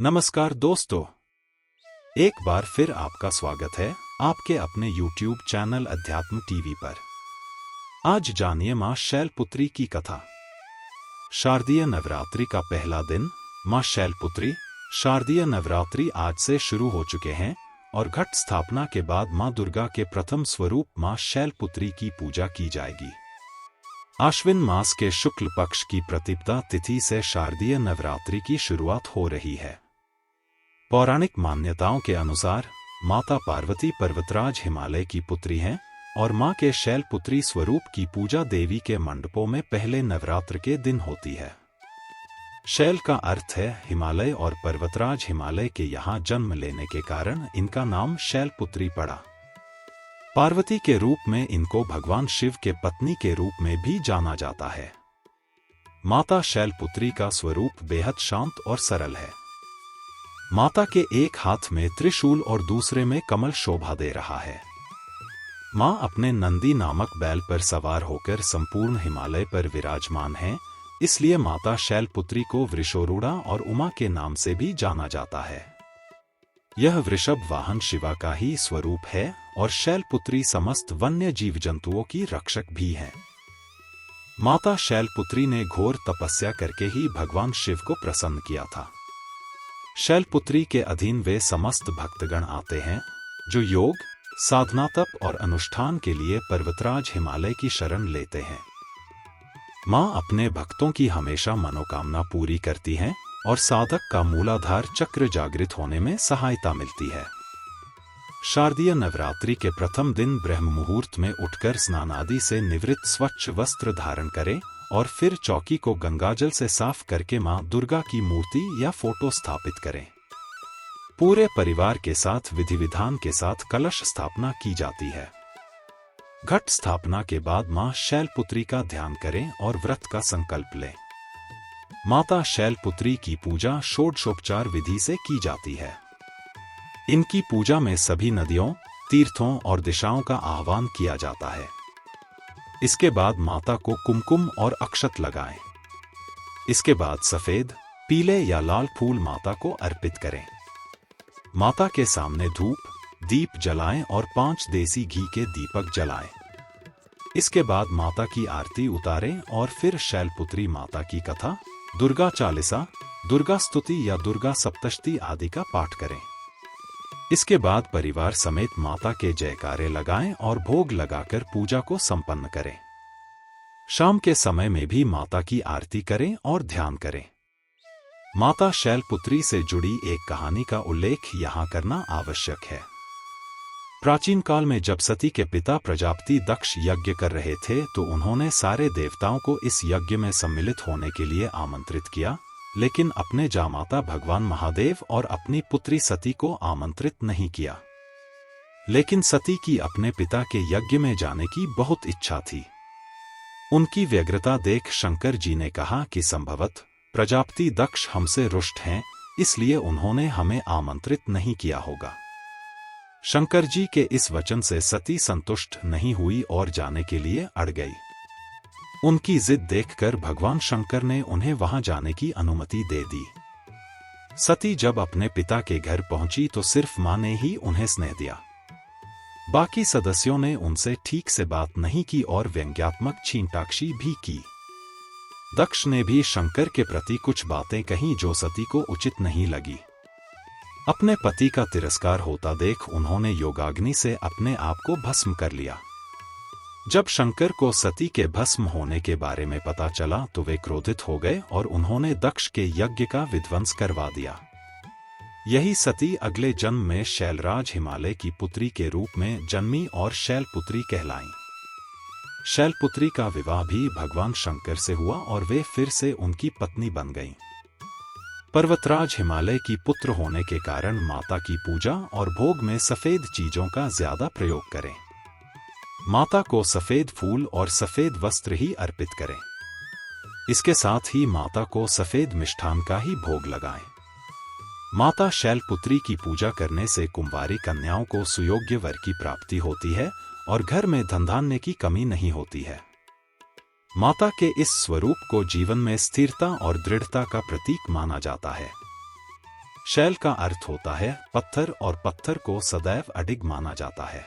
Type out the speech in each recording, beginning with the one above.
नमस्कार दोस्तों, एक बार फिर आपका स्वागत है आपके अपने YouTube चैनल अध्यात्म टीवी पर। आज जानिए मां शैलपुत्री की कथा। शारदीय नवरात्रि का पहला दिन मां शैलपुत्री। शारदीय नवरात्रि आज से शुरू हो चुके हैं और घट स्थापना के बाद मां दुर्गा के प्रथम स्वरूप मां शैलपुत्री की पूजा की जाएगी। आश्विन मास के शुक्ल पक्ष की प्रतिपदा तिथि से शारदीय नवरात्रि की शुरुआत हो रही है। पौराणिक मान्यताओं के अनुसार माता पार्वती पर्वतराज हिमालय की पुत्री हैं और मां के शैलपुत्री स्वरूप की पूजा देवी के मंडपों में पहले नवरात्र के दिन होती है। शैल का अर्थ है हिमालय और पर्वतराज हिमालय के यहाँ जन्म लेने के कारण इनका नाम शैलपुत्री पड़ा। पार्वती के रूप में इनको भगवान शिव के पत्नी के रूप में भी जाना जाता है। माता शैलपुत्री का स्वरूप बेहद शांत और सरल है। माता के एक हाथ में त्रिशूल और दूसरे में कमल शोभा दे रहा है। मां अपने नंदी नामक बैल पर सवार होकर संपूर्ण हिमालय पर विराजमान हैं, इसलिए माता शैलपुत्री को वृषोरूढ़ा और उमा के नाम से भी जाना जाता है। यह वृषभ वाहन शिवा का ही स्वरूप है और शैलपुत्री समस्त वन्य जीव जंतुओं की रक्षक भी है। माता शैलपुत्री ने घोर तपस्या करके ही भगवान शिव को प्रसन्न किया था। शैलपुत्री के अधीन वे समस्त भक्तगण आते हैं जो योग, साधना, तप और अनुष्ठान के लिए पर्वतराज हिमालय की शरण लेते हैं। मां अपने भक्तों की हमेशा मनोकामना पूरी करती हैं और साधक का मूलाधार चक्र जागृत होने में सहायता मिलती है। शारदीय नवरात्रि के प्रथम दिन ब्रह्म मुहूर्त में उठकर स्नान आदि से निवृत्त स्वच्छ वस्त्र धारण करें और फिर चौकी को गंगाजल से साफ करके मां दुर्गा की मूर्ति या फोटो स्थापित करें। पूरे परिवार के साथ विधि विधान के साथ कलश स्थापना की जाती है। घट स्थापना के बाद मां शैलपुत्री का ध्यान करें और व्रत का संकल्प लें। माता शैलपुत्री की पूजा षोडशोपचार विधि से की जाती है। इनकी पूजा में सभी नदियों, तीर्थों और दिशाओं का आह्वान किया जाता है। इसके बाद माता को कुमकुम और अक्षत लगाएं। इसके बाद सफेद, पीले या लाल फूल माता को अर्पित करें। माता के सामने धूप, दीप जलाएं और 5 देसी घी के दीपक जलाएं। इसके बाद माता की आरती उतारें और फिर शैलपुत्री माता की कथा, दुर्गा चालीसा, दुर्गा स्तुति या दुर्गा सप्तशती आदि का पाठ करें। इसके बाद परिवार समेत माता के जयकारे लगाएं और भोग लगाकर पूजा को संपन्न करें। शाम के समय में भी माता की आरती करें और ध्यान करें। माता शैलपुत्री से जुड़ी एक कहानी का उल्लेख यहाँ करना आवश्यक है। प्राचीन काल में जब सती के पिता प्रजापति दक्ष यज्ञ कर रहे थे तो उन्होंने सारे देवताओं को इस यज्ञ में सम्मिलित होने के लिए आमंत्रित किया, लेकिन अपने जामाता भगवान महादेव और अपनी पुत्री सती को आमंत्रित नहीं किया। लेकिन सती की अपने पिता के यज्ञ में जाने की बहुत इच्छा थी। उनकी व्यग्रता देख शंकर जी ने कहा कि संभवतः प्रजापति दक्ष हमसे रुष्ट हैं, इसलिए उन्होंने हमें आमंत्रित नहीं किया होगा। शंकर जी के इस वचन से सती संतुष्ट नहीं हुई और जाने के लिए अड़ गई। उनकी जिद देखकर भगवान शंकर ने उन्हें वहां जाने की अनुमति दे दी। सती जब अपने पिता के घर पहुंची तो सिर्फ मां ने ही उन्हें स्नेह दिया। बाकी सदस्यों ने उनसे ठीक से बात नहीं की और व्यंग्यात्मक छींटाक्षी भी की। दक्ष ने भी शंकर के प्रति कुछ बातें कहीं जो सती को उचित नहीं लगी। अपने पति का तिरस्कार होता देख उन्होंने योगाग्नि से अपने आप को भस्म कर लिया। जब शंकर को सती के भस्म होने के बारे में पता चला तो वे क्रोधित हो गए और उन्होंने दक्ष के यज्ञ का विध्वंस करवा दिया। यही सती अगले जन्म में शैलराज हिमालय की पुत्री के रूप में जन्मी और शैलपुत्री कहलाईं। शैलपुत्री का विवाह भी भगवान शंकर से हुआ और वे फिर से उनकी पत्नी बन गईं। पर्वतराज हिमालय की पुत्र होने के कारण माता की पूजा और भोग में सफेद चीजों का ज्यादा प्रयोग करें। माता को सफेद फूल और सफेद वस्त्र ही अर्पित करें। इसके साथ ही माता को सफेद मिष्ठान का ही भोग लगाएं। माता शैलपुत्री की पूजा करने से कुंवारी कन्याओं को सुयोग्य वर की प्राप्ति होती है और घर में धन धान्य की कमी नहीं होती है। माता के इस स्वरूप को जीवन में स्थिरता और दृढ़ता का प्रतीक माना जाता है। शैल का अर्थ होता है पत्थर और पत्थर को सदैव अडिग माना जाता है।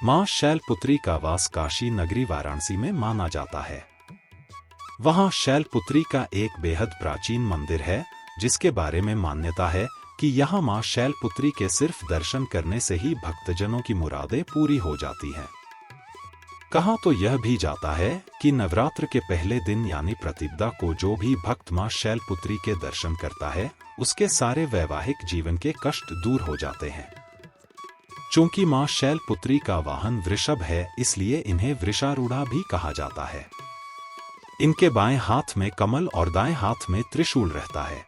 मां शैलपुत्री का वास काशी नगरी वाराणसी में माना जाता है। वहां शैलपुत्री का एक बेहद प्राचीन मंदिर है जिसके बारे में मान्यता है कि यहां मां शैलपुत्री के सिर्फ दर्शन करने से ही भक्तजनों की मुरादें पूरी हो जाती हैं। कहा तो यह भी जाता है कि नवरात्र के पहले दिन यानी प्रतिपदा को जो भी भक्त मां शैलपुत्री के दर्शन करता है उसके सारे वैवाहिक जीवन के कष्ट दूर हो जाते हैं। चूंकि मां शैलपुत्री का वाहन वृषभ है इसलिए इन्हें वृषारूढ़ा भी कहा जाता है। इनके बाएं हाथ में कमल और दाएं हाथ में त्रिशूल रहता है।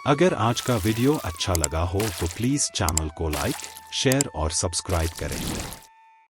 अगर आज का वीडियो अच्छा लगा हो तो प्लीज चैनल को लाइक, शेयर और सब्सक्राइब करें।